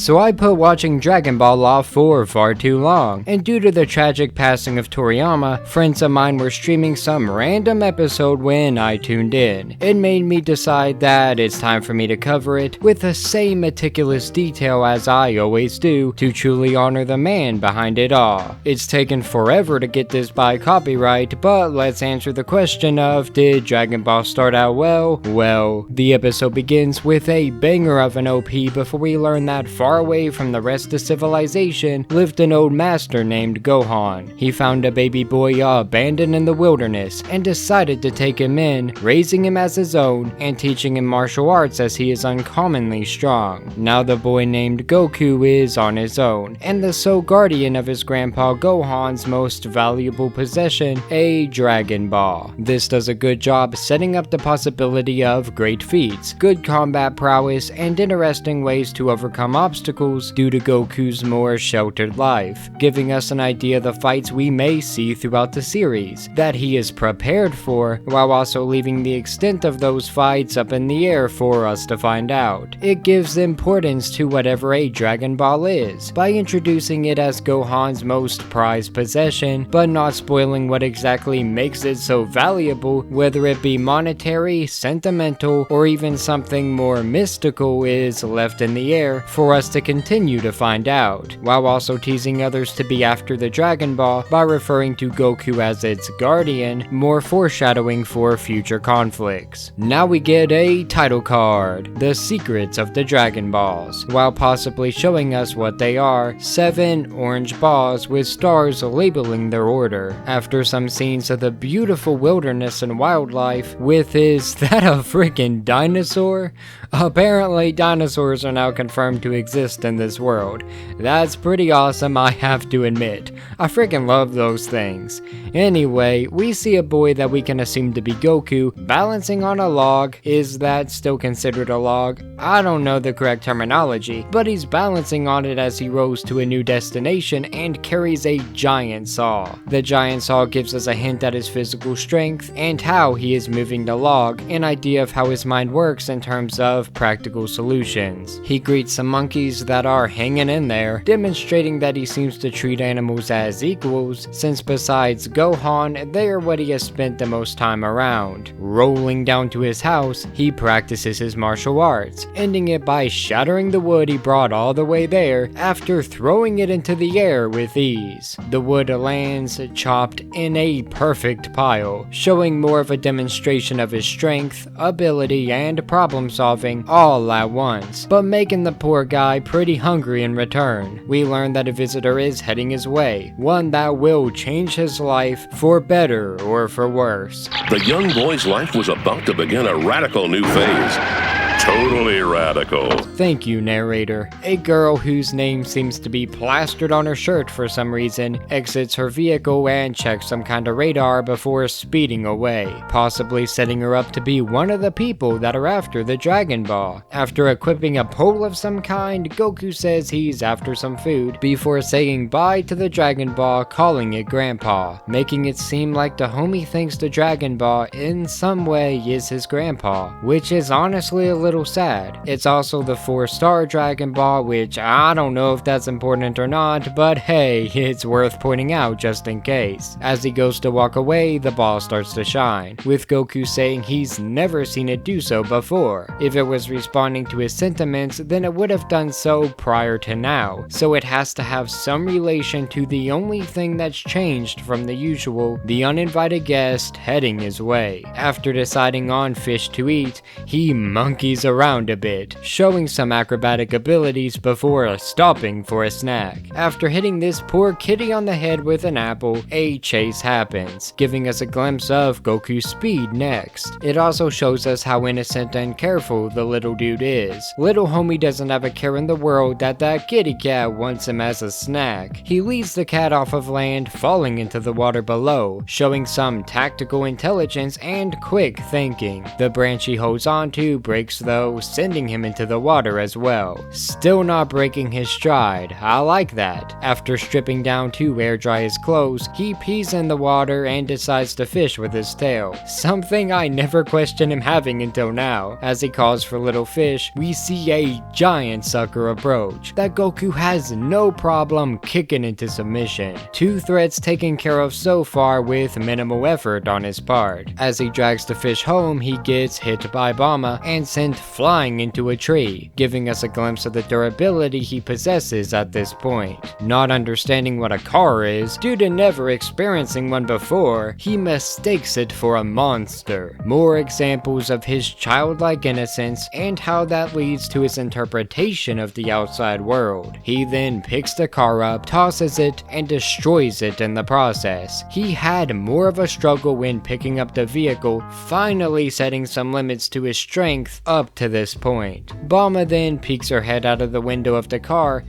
so I put watching Dragon Ball off for far too long, and due to the tragic passing of Toriyama, friends of mine were streaming some random episode when I tuned in. It made me decide that it's time for me to cover it with the same meticulous detail as I always do to truly honor the man behind it all. It's taken forever to get this by copyright, but let's answer the question of, did Dragon Ball start out well? Well, the episode begins with a banger of an OP before we learn that far away from the rest of civilization lived an old master named Gohan. He found a baby boy abandoned in the wilderness and decided to take him in, raising him as his own and teaching him martial arts as he is uncommonly strong. Now the boy named Goku is on his own, and the sole guardian of his grandpa Gohan's most valuable possession, a Dragon Ball. This does a good job setting up the possibility of great feats, good combat prowess, and interesting ways to overcome obstacles due to Goku's more sheltered life, giving us an idea of the fights we may see throughout the series that he is prepared for, while also leaving the extent of those fights up in the air for us to find out. It gives importance to whatever a Dragon Ball is, by introducing it as Gohan's most prized possession, but not spoiling what exactly makes it so valuable, whether it be monetary, sentimental, or even something more mystical is left in the air for us to continue to find out, while also teasing others to be after the Dragon Ball by referring to Goku as its guardian, more foreshadowing for future conflicts. Now we get a title card, The Secrets of the Dragon Balls, while possibly showing us what they are, 7 orange balls with stars labeling their order. After some scenes of the beautiful wilderness and wildlife with, is that a freaking dinosaur? Apparently dinosaurs are now confirmed to exist in this world. That's pretty awesome, I have to admit. I freaking love those things. Anyway, we see a boy that we can assume to be Goku balancing on a log. Is that still considered a log? I don't know the correct terminology, but he's balancing on it as he rows to a new destination and carries a giant saw. The giant saw gives us a hint at his physical strength and how he is moving the log, an idea of how his mind works in terms of practical solutions. He greets some monkeys that are hanging in there, demonstrating that he seems to treat animals as equals, since besides Gohan, they are what he has spent the most time around. Rolling down to his house, he practices his martial arts, ending it by shattering the wood he brought all the way there after throwing it into the air with ease. The wood lands chopped in a perfect pile, showing more of a demonstration of his strength, ability, and problem solving all at once, but making the poor guy pretty hungry in return. We learn that a visitor is heading his way, one that will change his life for better or for worse. The young boy's life was about to begin a radical new phase. Totally radical. Thank you, narrator. A girl whose name seems to be plastered on her shirt for some reason exits her vehicle and checks some kind of radar before speeding away, possibly setting her up to be one of the people that are after the Dragon Ball. After equipping a pole of some kind, Goku says he's after some food before saying bye to the Dragon Ball, calling it Grandpa, making it seem like the homie thinks the Dragon Ball in some way is his grandpa, which is honestly a little sad. It's also the 4-star Dragon Ball, which I don't know if that's important or not, but hey, it's worth pointing out just in case. As he goes to walk away, the ball starts to shine, with Goku saying he's never seen it do so before. If it was responding to his sentiments, then it would have done so prior to now, so it has to have some relation to the only thing that's changed from the usual, the uninvited guest heading his way. After deciding on fish to eat, he monkeys around a bit, showing some acrobatic abilities before stopping for a snack. After hitting this poor kitty on the head with an apple, a chase happens, giving us a glimpse of Goku's speed next. It also shows us how innocent and careful the little dude is. Little homie doesn't have a care in the world that kitty cat wants him as a snack. He leads the cat off of land, falling into the water below, showing some tactical intelligence and quick thinking. The branch he holds onto breaks though, sending him into the water as well. Still not breaking his stride, I like that. After stripping down to air dry his clothes, he pees in the water and decides to fish with his tail. Something I never questioned him having until now. As he calls for little fish, we see a giant sucker approach that Goku has no problem kicking into submission. 2 threats taken care of so far with minimal effort on his part. As he drags the fish home, he gets hit by Bulma and sent flying into a tree, giving us a glimpse of the durability he possesses at this point. Not understanding what a car is, due to never experiencing one before, he mistakes it for a monster. More examples of his childlike innocence and how that leads to his interpretation of the outside world. He then picks the car up, tosses it, and destroys it in the process. He had more of a struggle when picking up the vehicle, finally setting some limits to his strength up to this point. Bulma then peeks her head out of the window of the car,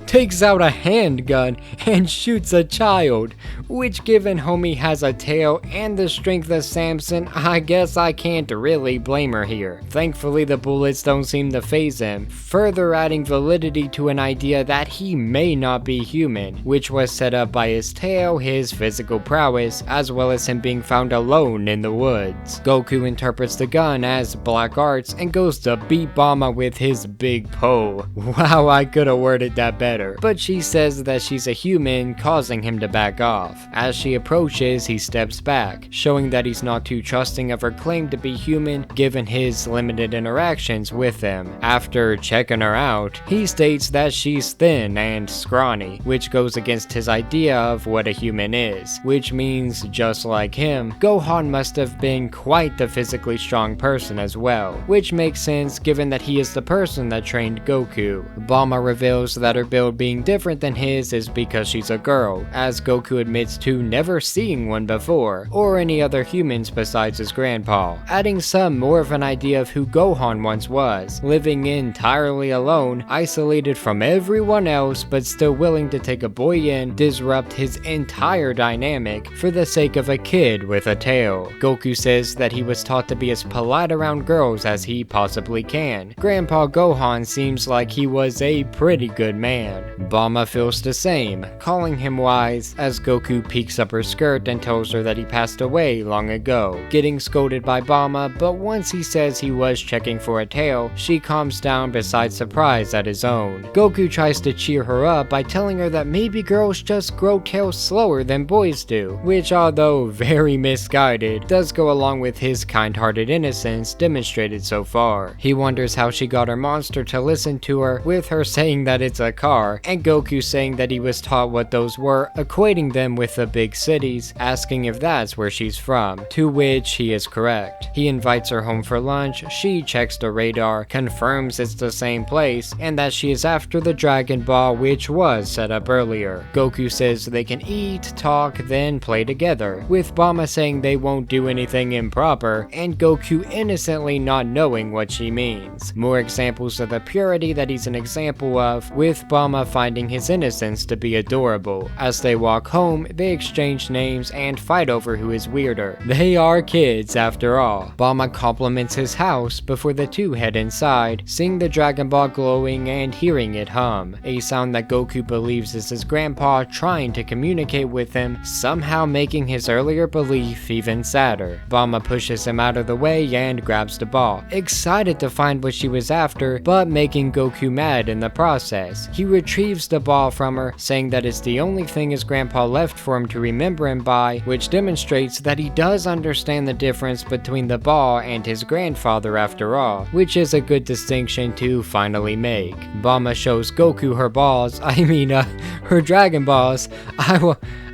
takes out a handgun and shoots a child, which given homie has a tail and the strength of Samson, I guess I can't really blame her here. Thankfully the bullets don't seem to faze him, further adding validity to an idea that he may not be human, which was set up by his tail, his physical prowess, as well as him being found alone in the woods. Goku interprets the gun as black arts and goes to beat Bulma with his big pole. Wow, I could've worded that better. But she says that she's a human, causing him to back off. As she approaches, he steps back, showing that he's not too trusting of her claim to be human given his limited interactions with them. After checking her out, he states that she's thin and scrawny, which goes against his idea of what a human is, which means, just like him, Gohan must have been quite the physically strong person as well, which makes sense given that he is the person that trained Goku. Bulma reveals that her build being different than his is because she's a girl, as Goku admits to never seeing one before, or any other humans besides his grandpa, adding some more of an idea of who Gohan once was, living entirely alone, isolated from everyone else, but still willing to take a boy in, disrupt his entire dynamic for the sake of a kid with a tail. Goku says that he was taught to be as polite around girls as he possibly can. Grandpa Gohan seems like he was a pretty good man. Bulma feels the same, calling him wise, as Goku peeks up her skirt and tells her that he passed away long ago, getting scolded by Bulma, but once he says he was checking for a tail, she calms down beside surprise at his own. Goku tries to cheer her up by telling her that maybe girls just grow tails slower than boys do, which although very misguided, does go along with his kind-hearted innocence demonstrated so far. He wonders how she got her monster to listen to her, with her saying that it's a car, and Goku saying that he was taught what those were, equating them with the big cities, asking if that's where she's from, to which he is correct. He invites her home for lunch, she checks the radar, confirms it's the same place, and that she is after the Dragon Ball which was set up earlier. Goku says they can eat, talk, then play together, with Bulma saying they won't do anything improper, and Goku innocently not knowing what she means. More examples of the purity that he's an example of, with Bulma finding his innocence to be adorable. As they walk home, they exchange names and fight over who is weirder. They are kids after all. Bulma compliments his house before the two head inside, seeing the Dragon Ball glowing and hearing it hum, a sound that Goku believes is his grandpa trying to communicate with him, somehow making his earlier belief even sadder. Bulma pushes him out of the way and grabs the ball, excited to find what she was after, but making Goku mad in the process. He retrieves the ball from her, saying that it's the only thing his grandpa left for him to remember him by, which demonstrates that he does understand the difference between the ball and his grandfather after all, which is a good distinction to finally make. Bulma shows Goku her balls, her Dragon Balls.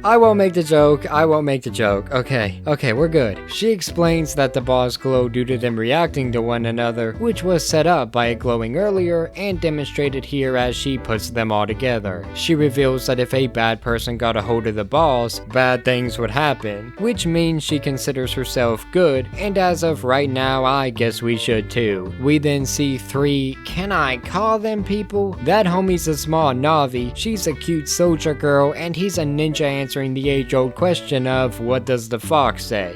I won't make the joke. Okay, we're good. She explains that the balls glow due to them reacting to one another, which was set up by it glowing earlier and demonstrated here as she puts them all together. She reveals that if a bad person got a hold of the balls, bad things would happen, which means she considers herself good, and as of right now, I guess we should too. We then see 3, can I call them people? That homie's a small Navi, she's a cute soldier girl, and he's a ninja answering the age-old question of, what does the fox say?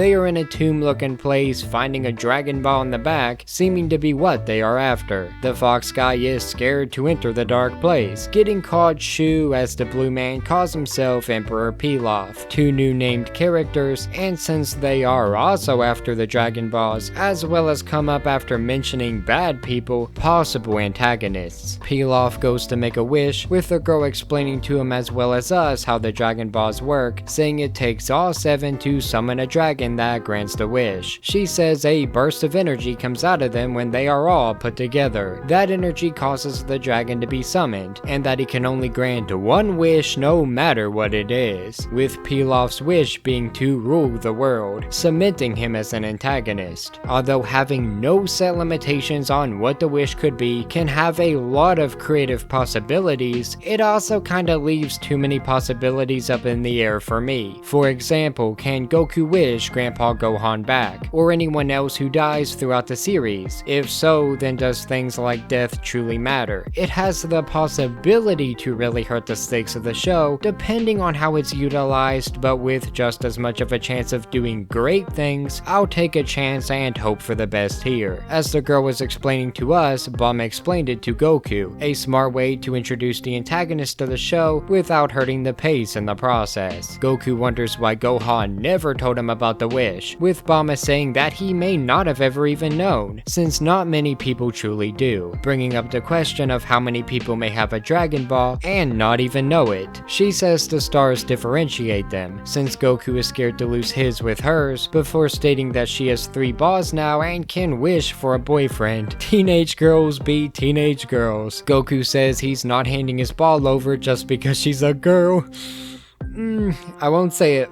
They are in a tomb-looking place, finding a Dragon Ball in the back, seeming to be what they are after. The fox guy is scared to enter the dark place, getting called Shu as the blue man calls himself Emperor Pilaf, two new named characters, and since they are also after the Dragon Balls, as well as come up after mentioning bad people, possible antagonists. Pilaf goes to make a wish, with the girl explaining to him as well as us how the Dragon Balls work, saying it takes all 7 to summon a dragon that grants the wish. She says a burst of energy comes out of them when they are all put together. That energy causes the dragon to be summoned, and that he can only grant one wish no matter what it is, with Pilaf's wish being to rule the world, cementing him as an antagonist. Although having no set limitations on what the wish could be can have a lot of creative possibilities, it also kinda leaves too many possibilities up in the air for me. For example, can Goku wish Grandpa Gohan back, or anyone else who dies throughout the series? If so, then does things like death truly matter? It has the possibility to really hurt the stakes of the show, depending on how it's utilized, but with just as much of a chance of doing great things, I'll take a chance and hope for the best here. As the girl was explaining to us, Bulma explained it to Goku, a smart way to introduce the antagonist to the show without hurting the pace in the process. Goku wonders why Gohan never told him about the wish, with Bulma saying that he may not have ever even known, since not many people truly do, bringing up the question of how many people may have a Dragon Ball and not even know it. She says the stars differentiate them, since Goku is scared to lose his with hers, before stating that she has 3 balls now and can wish for a boyfriend. Teenage girls be teenage girls. Goku says he's not handing his ball over just because she's a girl. I won't say it.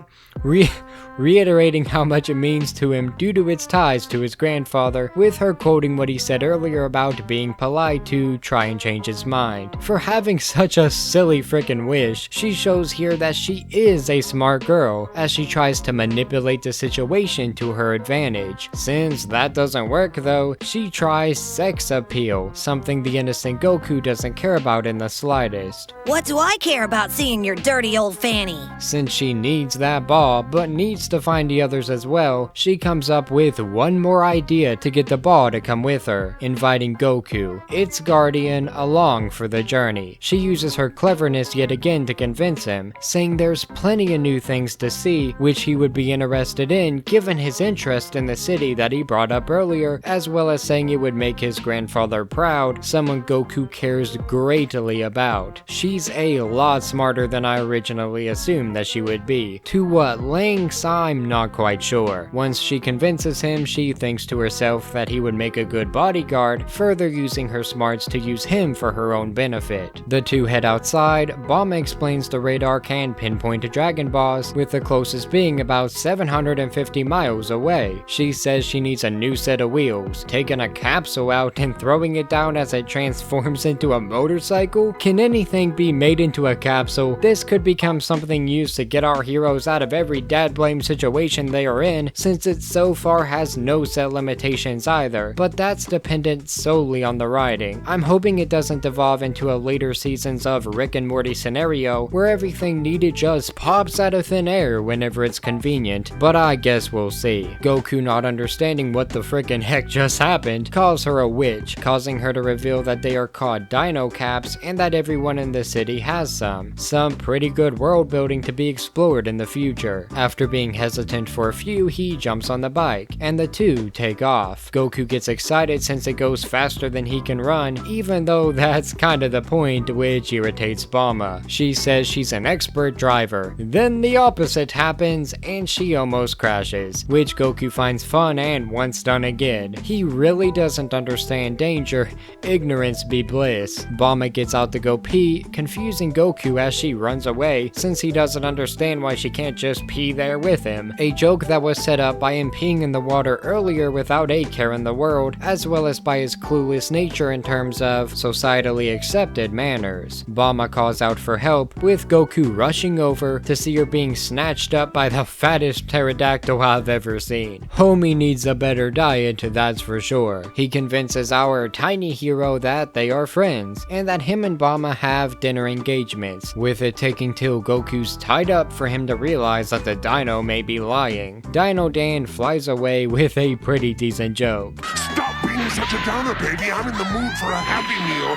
Reiterating how much it means to him due to its ties to his grandfather, with her quoting what he said earlier about being polite to try and change his mind. For having such a silly frickin' wish, she shows here that she is a smart girl, as she tries to manipulate the situation to her advantage. Since that doesn't work though, she tries sex appeal, something the innocent Goku doesn't care about in the slightest. What do I care about seeing your dirty old fanny? Since she needs that ball, but needs to find the others as well, she comes up with one more idea to get the ball to come with her, inviting Goku, its guardian, along for the journey. She uses her cleverness yet again to convince him, saying there's plenty of new things to see, which he would be interested in given his interest in the city that he brought up earlier, as well as saying it would make his grandfather proud, someone Goku cares greatly about. She's a lot smarter than I originally assumed that she would be. To what lengths, I'm not quite sure. Once she convinces him, she thinks to herself that he would make a good bodyguard, further using her smarts to use him for her own benefit. The two head outside. Bulma explains the radar can pinpoint to Dragon Balls, with the closest being about 750 miles away. She says she needs a new set of wheels, taking a capsule out and throwing it down as it transforms into a motorcycle? Can anything be made into a capsule? This could become something used to get our heroes out of every dad blame situation they are in, since it so far has no set limitations either, but that's dependent solely on the writing. I'm hoping it doesn't devolve into a later seasons of Rick and Morty scenario where everything needed just pops out of thin air whenever it's convenient, but I guess we'll see. Goku, not understanding what the frickin' heck just happened, calls her a witch, causing her to reveal that they are called Dino Caps and that everyone in the city has some. Some pretty good world building to be explored in the future. After being hesitant for a few, he jumps on the bike, and the two take off. Goku gets excited since it goes faster than he can run, even though that's kinda the point, which irritates Bulma. She says she's an expert driver. Then the opposite happens, and she almost crashes, which Goku finds fun and wants done again. He really doesn't understand danger. Ignorance be bliss. Bulma gets out to go pee, confusing Goku as she runs away, since he doesn't understand why she can't just pee there with him. A joke that was set up by him peeing in the water earlier without a care in the world, as well as by his clueless nature in terms of societally accepted manners. Bulma calls out for help, with Goku rushing over to see her being snatched up by the fattest pterodactyl I've ever seen. Homie needs a better diet, that's for sure. He convinces our tiny hero that they are friends, and that him and Bulma have dinner engagements, with it taking till Goku's tied up for him to realize that the Dino may be lying. Dino Dan flies away with a pretty decent joke. Stop being such a downer, baby. I'm in the mood for a Happy Meal.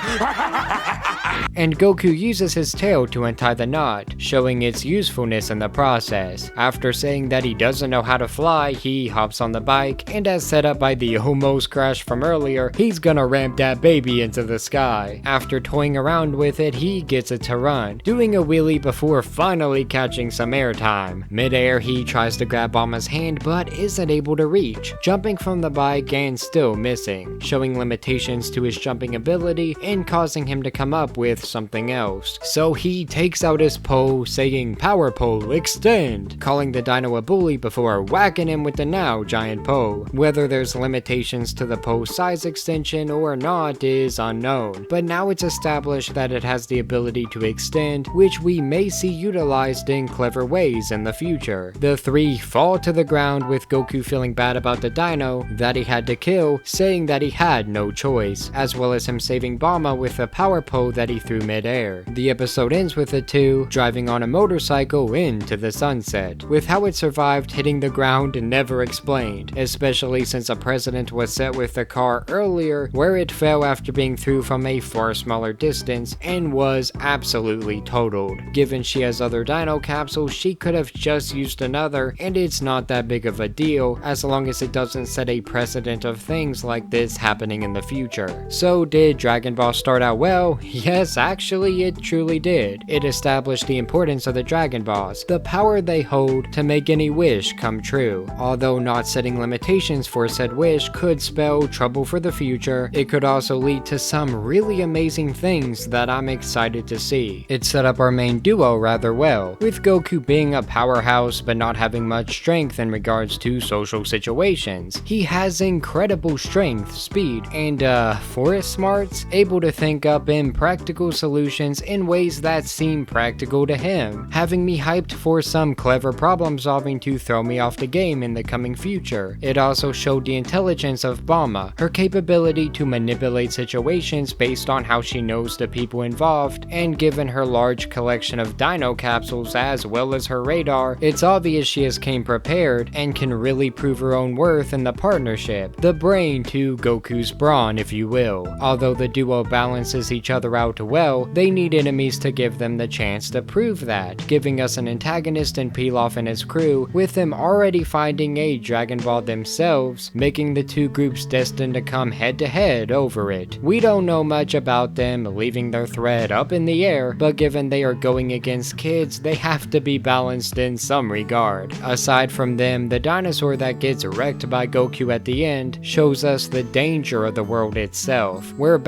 And Goku uses his tail to untie the knot, showing its usefulness in the process. After saying that he doesn't know how to fly, he hops on the bike, and as set up by the almost crash from earlier, he's gonna ramp that baby into the sky. After toying around with it, he gets it to run, doing a wheelie before finally catching some airtime. Mid-air, he tries to grab Bulma's hand but isn't able to reach, jumping from the bike and still missing, showing limitations to his jumping ability and causing him to come up with something else. So he takes out his pole, saying "Power pole, extend," calling the dino a bully before whacking him with the now giant pole. Whether there's limitations to the pole size extension or not is unknown, but now it's established that it has the ability to extend, which we may see utilized in clever ways in the future. The three fall to the ground with Goku feeling bad about the dino that he had to kill, saying that he had no choice, as well as him saving Bulma with a power pole that he threw mid-air. The episode ends with the two driving on a motorcycle into the sunset, with how it survived hitting the ground never explained, especially since a precedent was set with the car earlier where it fell after being through from a far smaller distance and was absolutely totaled. Given she has other Dino Capsules, she could have just used another, and it's not that big of a deal as long as it doesn't set a precedent of things like this happening in the future. So did Dragon Ball start out well? Yes, actually it truly did. It established the importance of the Dragon Balls, the power they hold to make any wish come true. Although not setting limitations for said wish could spell trouble for the future, it could also lead to some really amazing things that I'm excited to see. It set up our main duo rather well, with Goku being a powerhouse but not having much strength in regards to social situations. He has incredible strength, speed, and forest smarts, able to think up impractical solutions in ways that seem practical to him, having me hyped for some clever problem solving to throw me off the game in the coming future. It also showed the intelligence of Bulma, her capability to manipulate situations based on how she knows the people involved, and given her large collection of Dino Capsules as well as her radar, it's obvious she has came prepared and can really prove her own worth in the partnership. The brain to Goku's Brawn, if you will. Although the duo balances each other out well, they need enemies to give them the chance to prove that, giving us an antagonist in Pilaf and his crew, with them already finding a Dragon Ball themselves, making the two groups destined to come head to head over it. We don't know much about them, leaving their thread up in the air, but given they are going against kids, they have to be balanced in some regard. Aside from them, the dinosaur that gets wrecked by Goku at the end shows us the danger of the world itself, where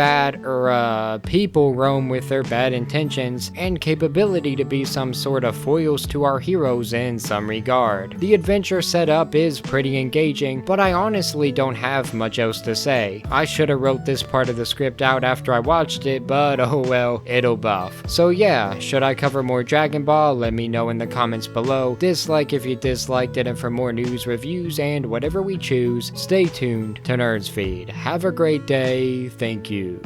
people roam with their bad intentions and capability to be some sort of foils to our heroes in some regard. The adventure setup is pretty engaging, but I honestly don't have much else to say. I should have wrote this part of the script out after I watched it, but oh well, it'll buff. So yeah, should I cover more Dragon Ball? Let me know in the comments below. Dislike if you disliked it, and for more news, reviews, and whatever we choose, stay tuned to Nerdsfeed. Have a great day. Thank you.